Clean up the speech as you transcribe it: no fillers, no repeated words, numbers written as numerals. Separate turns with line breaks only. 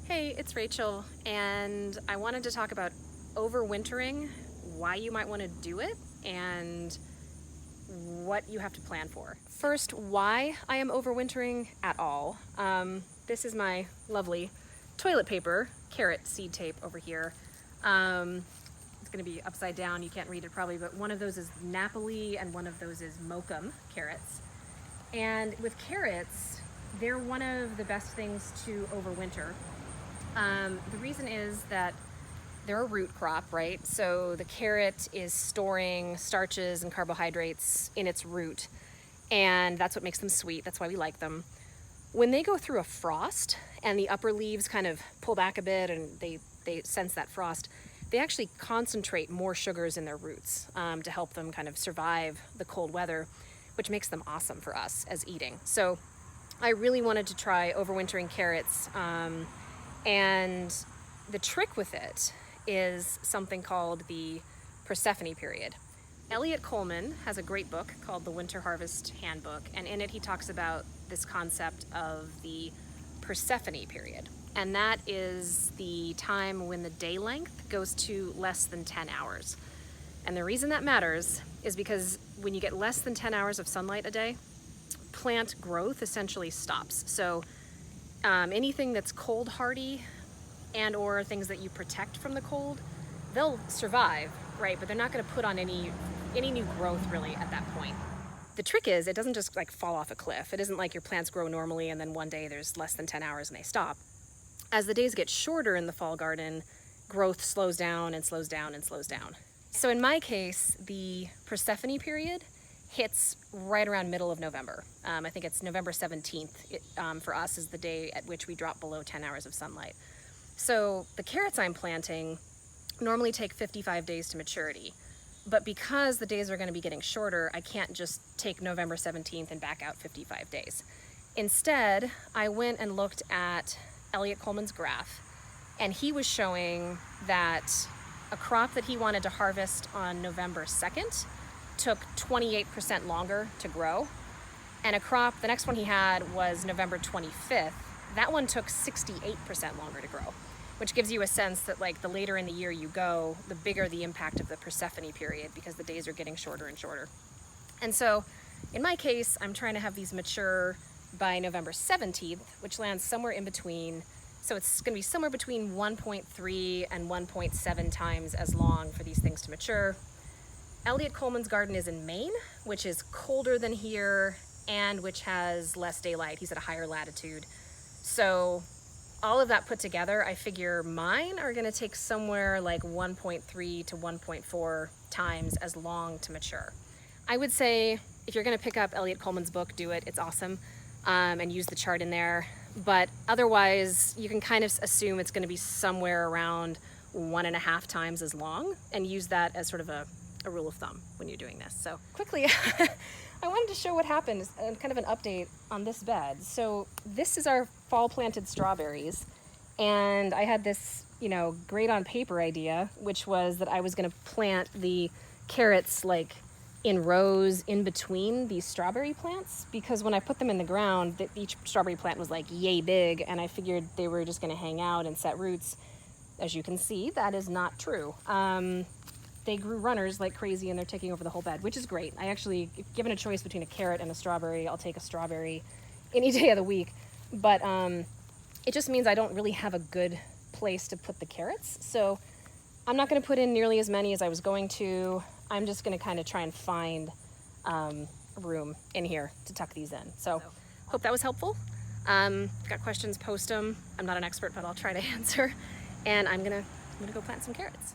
Hey, it's Rachel, and I wanted to talk about overwintering, why you might want to do it, and what you have to plan for. First, why I am overwintering at all. This is my lovely toilet paper, carrot seed tape over here. It's going to be upside down, you can't read it probably, but one of those is Napoli and one of those is Mokum carrots. And with carrots, they're one of the best things to overwinter. The reason is that they're a root crop, right? So the carrot is storing starches and carbohydrates in its root, and that's what makes them sweet. That's why we like them. When they go through a frost and the upper leaves kind of pull back a bit and they sense that frost, they actually concentrate more sugars in their roots to help them kind of survive the cold weather, which makes them awesome for us as eating. So I really wanted to try overwintering carrots. And the trick with it is something called the Persephone Period. Eliot Coleman has a great book called The Winter Harvest Handbook, and in it he talks about this concept of the Persephone Period. And that is the time when the day length goes to less than 10 hours. And the reason that matters is because when you get less than 10 hours of sunlight a day, plant growth essentially stops. So anything that's cold hardy and or things that you protect from the cold, they'll survive, right? But they're not going to put on any new growth really at that point. The trick is it doesn't just like fall off a cliff. It isn't like your plants grow normally and then one day there's less than 10 hours and they stop. As the days get shorter in the fall garden, growth slows down and slows down and slows down. So in my case, the Persephone period hits right around middle of November. I think it's November 17th for us is the day at which we drop below 10 hours of sunlight. So the carrots I'm planting normally take 55 days to maturity. But because the days are going to be getting shorter, I can't just take November 17th and back out 55 days. Instead, I went and looked at Eliot Coleman's graph, and he was showing that a crop that he wanted to harvest on November 2nd took 28% longer to grow. And a crop, the next one he had was November 25th. That one took 68% longer to grow, which gives you a sense that like the later in the year you go, the bigger the impact of the Persephone period because the days are getting shorter and shorter. And so in my case, I'm trying to have these mature by November 17th, which lands somewhere in between. So it's going to be somewhere between 1.3 and 1.7 times as long for these things to mature. Eliot Coleman's garden is in Maine, which is colder than here and which has less daylight. He's at a higher latitude. So all of that put together, I figure mine are going to take somewhere like 1.3 to 1.4 times as long to mature. I would say if you're going to pick up Eliot Coleman's book, do it. It's awesome. And use the chart in there. But otherwise, you can kind of assume it's going to be somewhere around 1.5 times as long and use that as sort of a rule of thumb when you're doing this. So quickly, I wanted to show what happened and kind of an update on this bed. So this is our fall planted strawberries. And I had this, great on paper idea, which was that I was going to plant the carrots like in rows in between these strawberry plants, because when I put them in the ground, each strawberry plant was like yay big, and I figured they were just going to hang out and set roots. As you can see, that is not true. They grew runners like crazy and they're taking over the whole bed, which is great. I actually, if given a choice between a carrot and a strawberry, I'll take a strawberry any day of the week. But it just means I don't really have a good place to put the carrots. So I'm not going to put in nearly as many as I was going to. I'm just going to kind of try and find room in here to tuck these in. So hope that was helpful. Got questions, post them. I'm not an expert, but I'll try to answer. And I'm gonna go plant some carrots.